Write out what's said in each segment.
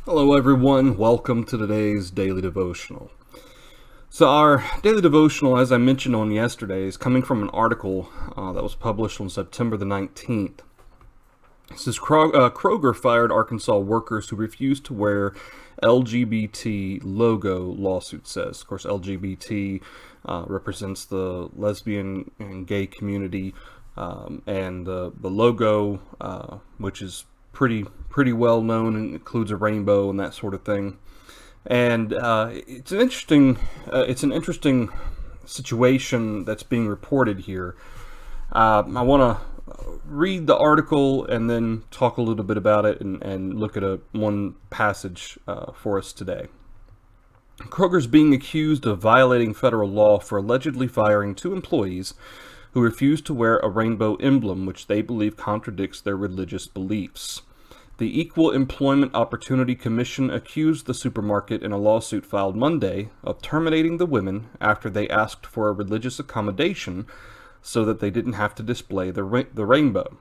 Hello everyone, welcome to today's daily devotional. So our daily devotional, as I mentioned on yesterday, is coming from an article that was published on September the 19th. It says Kroger fired Arkansas workers who refused to wear LGBT logo, lawsuit says. Of course, LGBT represents the lesbian and gay community, and the logo, which is pretty well known and includes a rainbow and that sort of thing. And it's an interesting situation that's being reported here. I want to read the article and then talk a little bit about it and look at one passage for us today. Kroger's being accused of violating federal law for allegedly firing 2 employees who refused to wear a rainbow emblem, which they believe contradicts their religious beliefs. The Equal Employment Opportunity Commission accused the supermarket in a lawsuit filed Monday of terminating the women after they asked for a religious accommodation so that they didn't have to display the rainbow.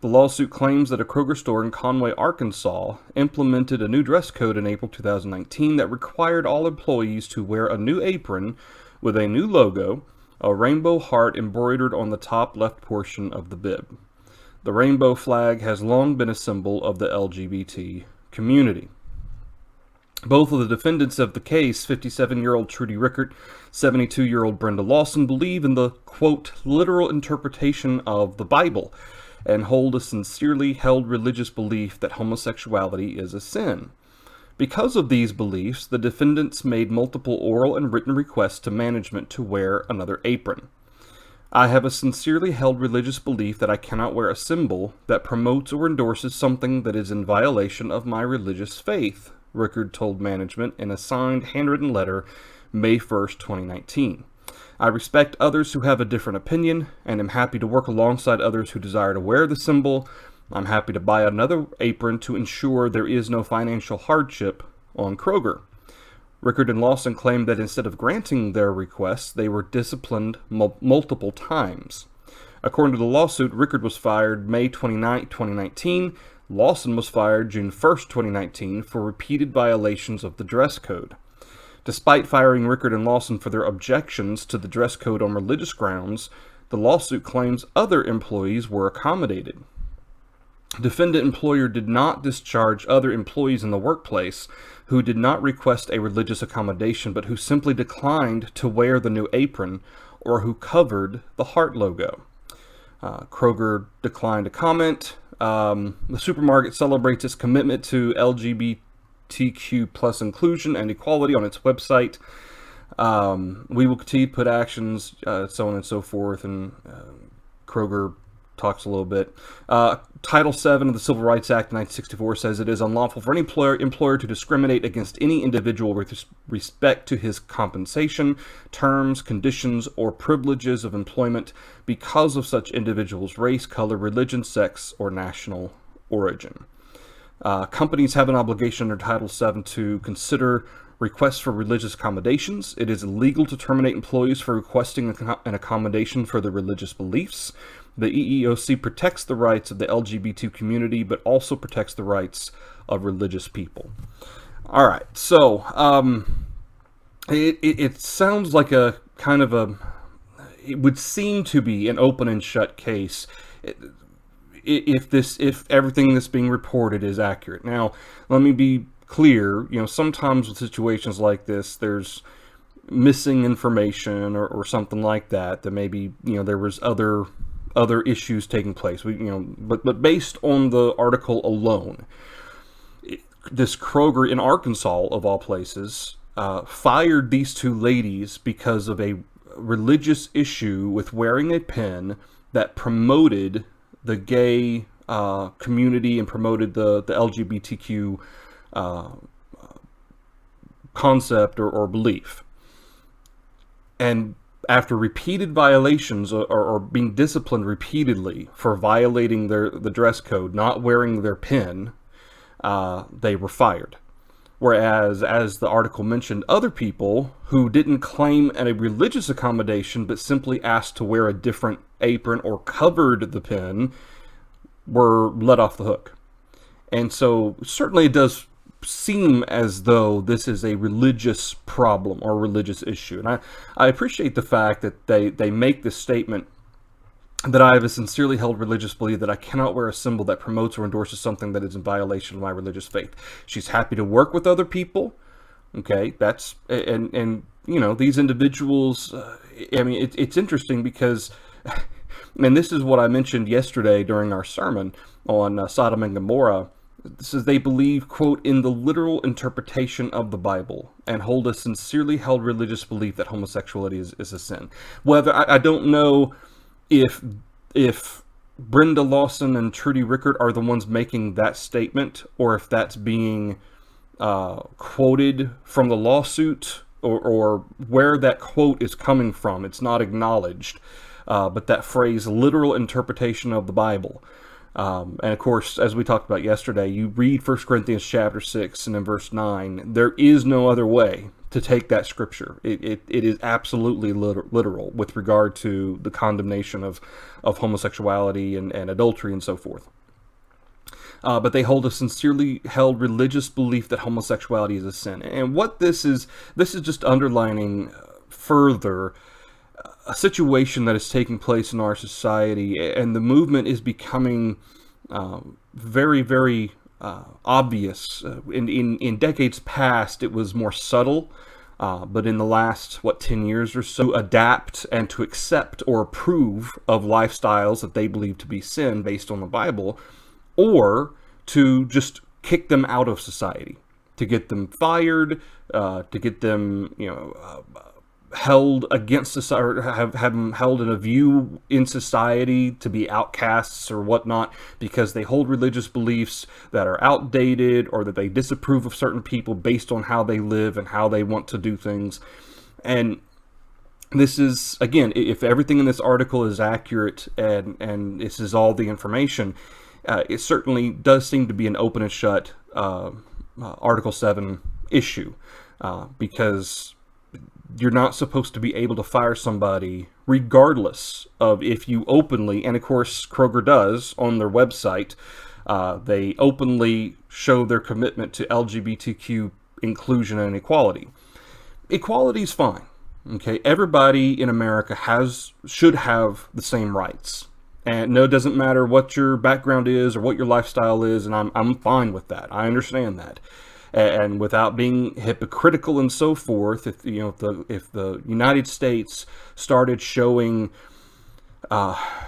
The lawsuit claims that a Kroger store in Conway, Arkansas, implemented a new dress code in April 2019 that required all employees to wear a new apron with a new logo, a rainbow heart embroidered on the top left portion of the bib. The rainbow flag has long been a symbol of the LGBT community. Both of the defendants of the case, 57-year-old Trudy Rickert, 72-year-old Brenda Lawson, believe in the, quote, literal interpretation of the Bible and hold a sincerely held religious belief that homosexuality is a sin. Because of these beliefs, the defendants made multiple oral and written requests to management to wear another apron. I have a sincerely held religious belief that I cannot wear a symbol that promotes or endorses something that is in violation of my religious faith, Rickard told management in a signed, handwritten letter May 1st, 2019. I respect others who have a different opinion and am happy to work alongside others who desire to wear the symbol. I'm happy to buy another apron to ensure there is no financial hardship on Kroger. Rickard and Lawson claimed that instead of granting their requests, they were disciplined multiple times. According to the lawsuit, Rickard was fired May 29, 2019. Lawson was fired June 1st, 2019 for repeated violations of the dress code. Despite firing Rickard and Lawson for their objections to the dress code on religious grounds, the lawsuit claims other employees were accommodated. Defendant employer did not discharge other employees in the workplace who did not request a religious accommodation but who simply declined to wear the new apron or who covered the heart logo. Kroger declined to comment. The supermarket celebrates its commitment to LGBTQ plus inclusion and equality on its website. We will continue to put actions, so on and so forth, and Kroger talks a little bit. Title VII of the Civil Rights Act of 1964 says it is unlawful for any employer to discriminate against any individual with respect to his compensation, terms, conditions, or privileges of employment because of such individual's race, color, religion, sex, or national origin. Companies have an obligation under Title VII to consider requests for religious accommodations. It is illegal to terminate employees for requesting an accommodation for their religious beliefs. The EEOC protects the rights of the LGBT community, but also protects the rights of religious people. All right, so it sounds like a kind of it would seem to be an open and shut case if everything that's being reported is accurate. Now, let me be clear. Sometimes with situations like this, there's missing information or something like that. That maybe there was other issues taking place. But based on the article alone, this Kroger in Arkansas, of all places, fired these 2 ladies because of a religious issue with wearing a pin that promoted the gay community and promoted the LGBTQ concept or belief. And after repeated violations or being disciplined repeatedly for violating the dress code, not wearing their pin, they were fired. Whereas, as the article mentioned, other people who didn't claim a religious accommodation but simply asked to wear a different apron or covered the pin were let off the hook. And so certainly it does seem as though this is a religious problem or religious issue. And I appreciate the fact that they make this statement that I have a sincerely held religious belief that I cannot wear a symbol that promotes or endorses something that is in violation of my religious faith. She's happy to work with other people. Okay, that's, and these individuals, it's interesting because, and this is what I mentioned yesterday during our sermon on Sodom and Gomorrah. This is, they believe, quote, in the literal interpretation of the Bible and hold a sincerely held religious belief that homosexuality is a sin. Whether, I don't know if Brenda Lawson and Trudy Rickard are the ones making that statement, or if that's being quoted from the lawsuit, or where that quote is coming from. It's not acknowledged, but that phrase, literal interpretation of the Bible. And of course, as we talked about yesterday, you read 1 Corinthians chapter 6 and in verse 9, there is no other way to take that scripture. It is absolutely literal with regard to the condemnation of homosexuality and adultery and so forth. But they hold a sincerely held religious belief that homosexuality is a sin. And what this is just underlining further a situation that is taking place in our society, and the movement is becoming very, very obvious. In decades past, it was more subtle, but in the last, 10 years or so, adapt and to accept or approve of lifestyles that they believe to be sin based on the Bible, or to just kick them out of society, to get them fired, to get them, held against society, or have them held in a view in society to be outcasts or whatnot, because they hold religious beliefs that are outdated, or that they disapprove of certain people based on how they live and how they want to do things. And this is, again, if everything in this article is accurate and this is all the information, it certainly does seem to be an open and shut Article 7 issue, because you're not supposed to be able to fire somebody regardless of if you openly, and of course Kroger does on their website, they openly show their commitment to LGBTQ inclusion and equality. Equality is fine. Okay, everybody in America should have the same rights. And no, it doesn't matter what your background is or what your lifestyle is, and I'm fine with that. I understand that. And without being hypocritical and so forth, if the United States started showing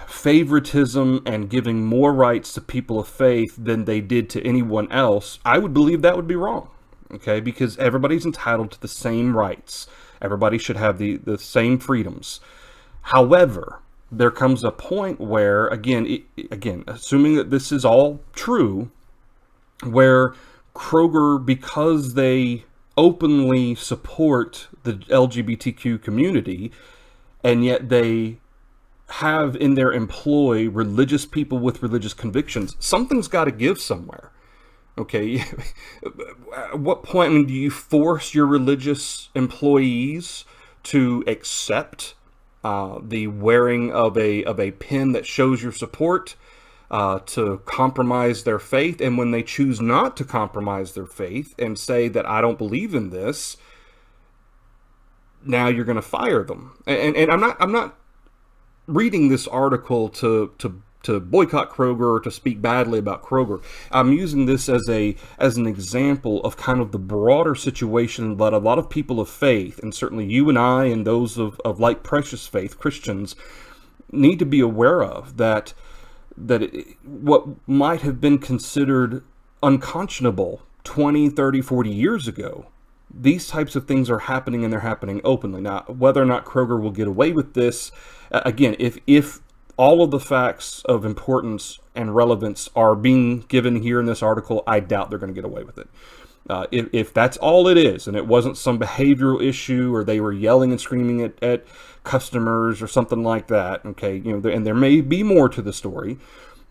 favoritism and giving more rights to people of faith than they did to anyone else, I would believe that would be wrong. Okay, because everybody's entitled to the same rights. Everybody should have the same freedoms. However, there comes a point where, again, assuming that this is all true, where Kroger, because they openly support the LGBTQ community, and yet they have in their employ religious people with religious convictions, something's got to give somewhere. Okay, at what point do you force your religious employees to accept the wearing of a pin that shows your support, to compromise their faith? And when they choose not to compromise their faith and say that I don't believe in this, now you're going to fire them. And I'm not reading this article to boycott Kroger or to speak badly about Kroger. I'm using this as an example of kind of the broader situation that a lot of people of faith, and certainly you and I and those of like precious faith, Christians, need to be aware of, that what might have been considered unconscionable 20, 30, 40 years ago, these types of things are happening, and they're happening openly. Now, whether or not Kroger will get away with this, again, if all of the facts of importance and relevance are being given here in this article, I doubt they're going to get away with it. If that's all it is, and it wasn't some behavioral issue, or they were yelling and screaming at customers or something like that, okay, and there may be more to the story,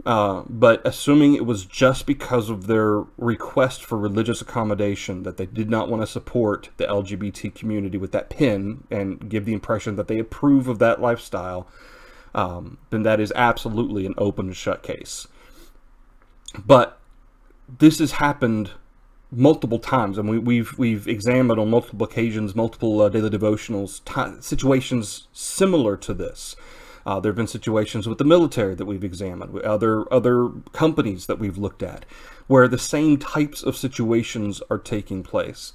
but assuming it was just because of their request for religious accommodation, that they did not want to support the LGBT community with that pin and give the impression that they approve of that lifestyle, then that is absolutely an open and shut case. But this has happened multiple times, and we've examined on multiple occasions, multiple daily devotionals, situations similar to this. There have been situations with the military that we've examined, with other companies that we've looked at, where the same types of situations are taking place.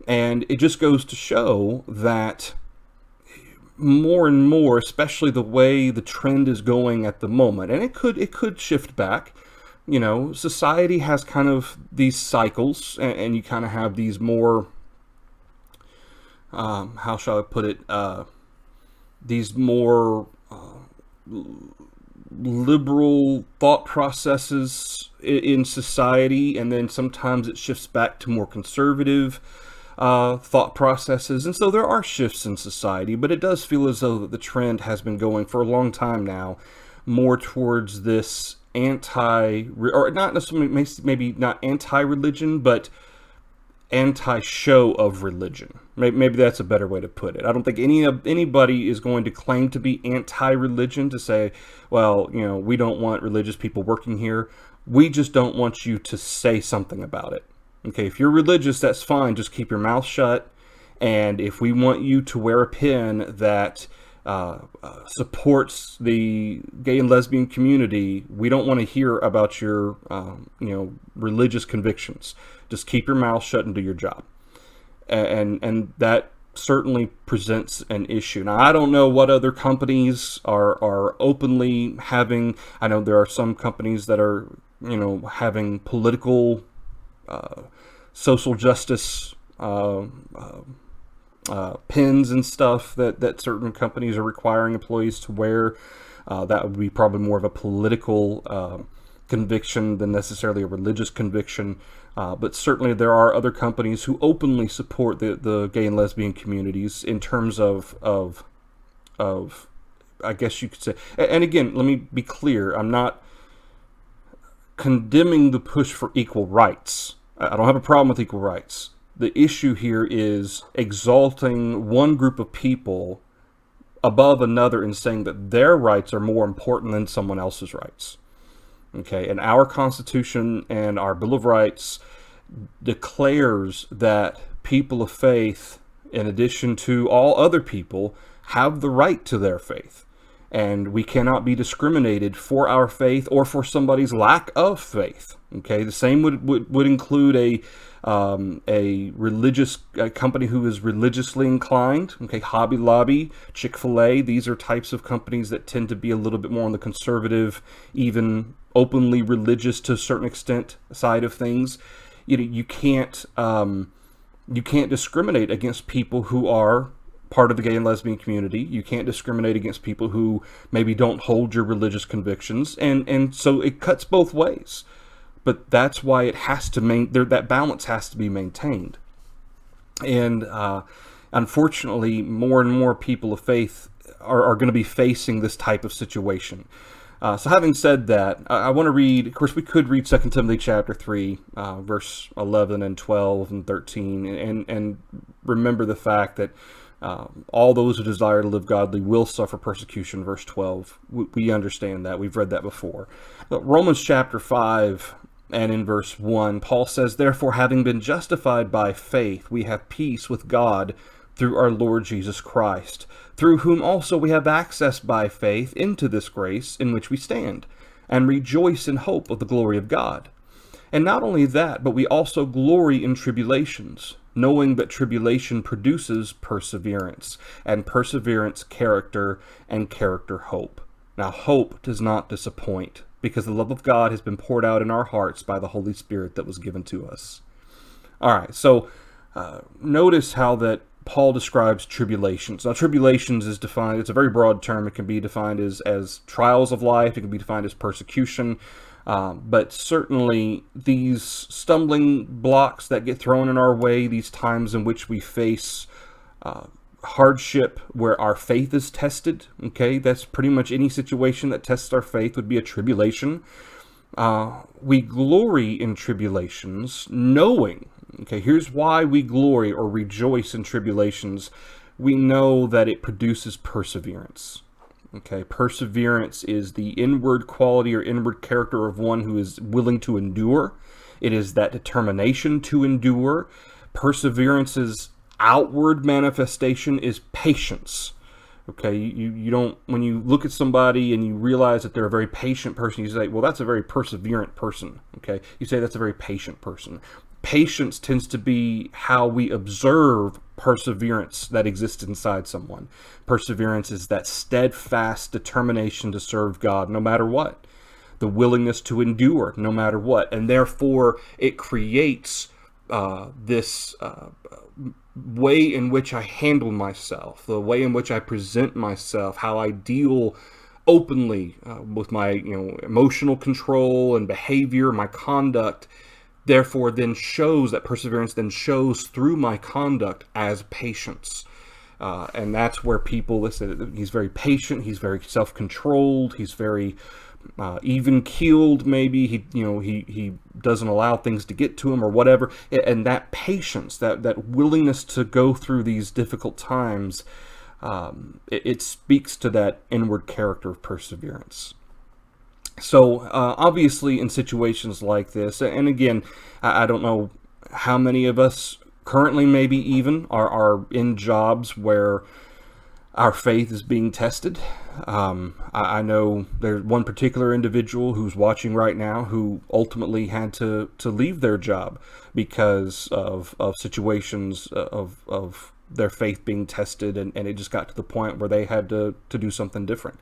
And it just goes to show that more and more, especially the way the trend is going at the moment, and it could shift back. Society has kind of these cycles, and you kind of have these more, how shall I put it, these more liberal thought processes in society, and then sometimes it shifts back to more conservative thought processes. And so there are shifts in society, but it does feel as though that the trend has been going for a long time now more towards this or not necessarily, maybe not anti-religion, but anti-show of religion. Maybe that's a better way to put it. I don't think anybody is going to claim to be anti-religion, to say, well, we don't want religious people working here. We just don't want you to say something about it. Okay, if you're religious, that's fine. Just keep your mouth shut. And if we want you to wear a pin that supports the gay and lesbian community, we don't want to hear about your, religious convictions. Just keep your mouth shut and do your job. And that certainly presents an issue. Now, I don't know what other companies are openly having. I know there are some companies that are, having political, social justice pins and stuff that certain companies are requiring employees to wear. That would be probably more of a political conviction than necessarily a religious conviction. But certainly there are other companies who openly support the gay and lesbian communities in terms of I guess you could say. And again, let me be clear. I'm not condemning the push for equal rights. I don't have a problem with equal rights. The issue here is exalting one group of people above another and saying that their rights are more important than someone else's rights. Okay, and our Constitution and our Bill of Rights declares that people of faith, in addition to all other people, have the right to their faith. And we cannot be discriminated for our faith or for somebody's lack of faith. Okay, the same would include a religious company who is religiously inclined. Okay, Hobby Lobby, Chick-fil-A, these are types of companies that tend to be a little bit more on the conservative, even openly religious to a certain extent side of things. You can't discriminate against people who are part of the gay and lesbian community. You can't discriminate against people who maybe don't hold your religious convictions, and so it cuts both ways. But that's why it has to that balance has to be maintained. And unfortunately, more and more people of faith are going to be facing this type of situation. So having said that, I want to read, of course, we could read 2 Timothy chapter 3, verse 11 and 12 and 13, and remember the fact that all those who desire to live godly will suffer persecution, verse 12. We understand that. We've read that before. But Romans chapter 5 and in verse 1, Paul says, "Therefore, having been justified by faith, we have peace with God through our Lord Jesus Christ, through whom also we have access by faith into this grace in which we stand, and rejoice in hope of the glory of God. And not only that, but we also glory in tribulations, knowing that tribulation produces perseverance, and perseverance character, and character hope. Now hope does not disappoint, because the love of God has been poured out in our hearts by the Holy Spirit that was given to us." All right, so notice how that Paul describes tribulations. Now, tribulations is defined, it's a very broad term. It can be defined as trials of life. It can be defined as persecution. But certainly these stumbling blocks that get thrown in our way, these times in which we face hardship where our faith is tested, okay, that's pretty much any situation that tests our faith would be a tribulation. We glory in tribulations, knowing, okay, here's why we glory or rejoice in tribulations. We know that it produces perseverance. Okay, perseverance is the inward quality or inward character of one who is willing to endure. It is that determination to endure. Perseverance's outward manifestation is patience. Okay, you don't, when you look at somebody and you realize that they're a very patient person, you say, well, that's a very perseverant person. Okay, you say that's a very patient person. Patience tends to be how we observe perseverance that exists inside someone. Perseverance is that steadfast determination to serve God no matter what, the willingness to endure no matter what, and therefore it creates this way in which I handle myself, the way in which I present myself, how I deal openly with my emotional control and behavior, my conduct. Therefore, then shows that perseverance then shows through my conduct as patience. And that's where people listen. He's very patient. He's very self-controlled. He's very even-keeled. Maybe he doesn't allow things to get to him or whatever. And that patience, that willingness to go through these difficult times, it speaks to that inward character of perseverance. So obviously in situations like this, and again, I don't know how many of us currently maybe even are in jobs where our faith is being tested. I know there's one particular individual who's watching right now who ultimately had to leave their job because of situations of their faith being tested, and it just got to the point where they had to do something different.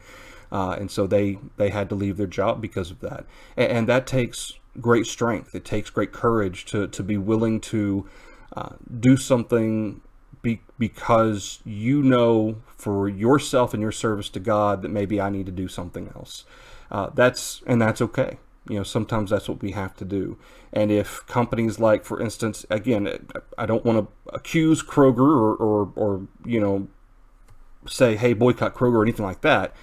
And so they had to leave their job because of that. And that takes great strength. It takes great courage to be willing to do something because you know for yourself and your service to God that maybe I need to do something else. That's okay. Sometimes that's what we have to do. And if companies like, for instance, again, I don't want to accuse Kroger or say, hey, boycott Kroger or anything like that.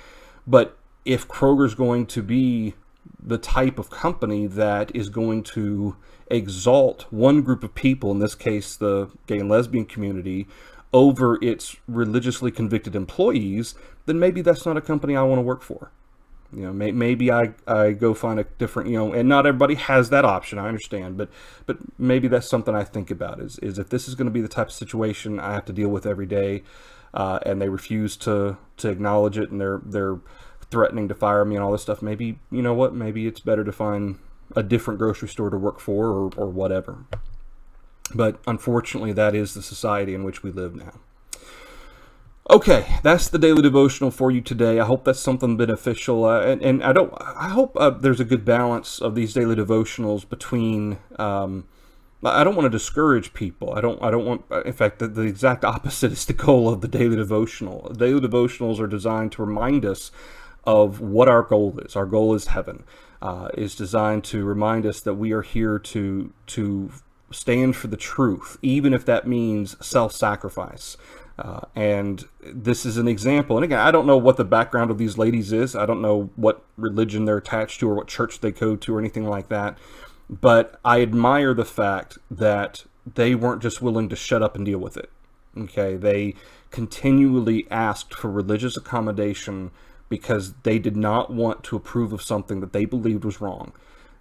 But if Kroger's going to be the type of company that is going to exalt one group of people, in this case the gay and lesbian community, over its religiously convicted employees, then maybe that's not a company I want to work for. Maybe I go find a different, and not everybody has that option, I understand, but maybe that's something I think about is if this is going to be the type of situation I have to deal with every day, and they refuse to acknowledge it, and they're threatening to fire me and all this stuff, maybe, maybe it's better to find a different grocery store to work for or whatever. But unfortunately, that is the society in which we live now. Okay, that's the daily devotional for you today. I hope that's something beneficial, and I hope there's a good balance of these daily devotionals between. I don't want to discourage people. I don't want. In fact, the exact opposite is the goal of the daily devotional. Daily devotionals are designed to remind us of what our goal is. Our goal is heaven. Is designed to remind us that we are here to stand for the truth, even if that means self-sacrifice. And this is an example. And again, I don't know what the background of these ladies is. I don't know what religion they're attached to or what church they go to or anything like that. But I admire the fact that they weren't just willing to shut up and deal with it. Okay, they continually asked for religious accommodation because they did not want to approve of something that they believed was wrong,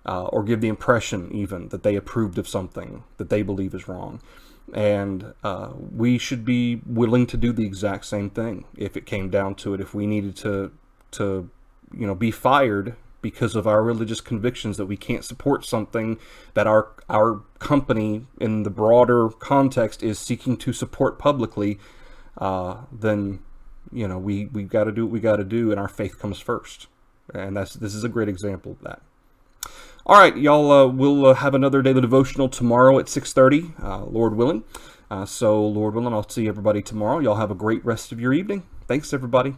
or give the impression even that they approved of something that they believe is wrong. And we should be willing to do the exact same thing if it came down to it. If we needed to be fired because of our religious convictions, that we can't support something that our company in the broader context is seeking to support publicly, then we've got to do what we got to do, and our faith comes first. And this is a great example of that. All right, y'all, we'll have another daily devotional tomorrow at 6:30, Lord willing. So, Lord willing, I'll see everybody tomorrow. Y'all have a great rest of your evening. Thanks, everybody.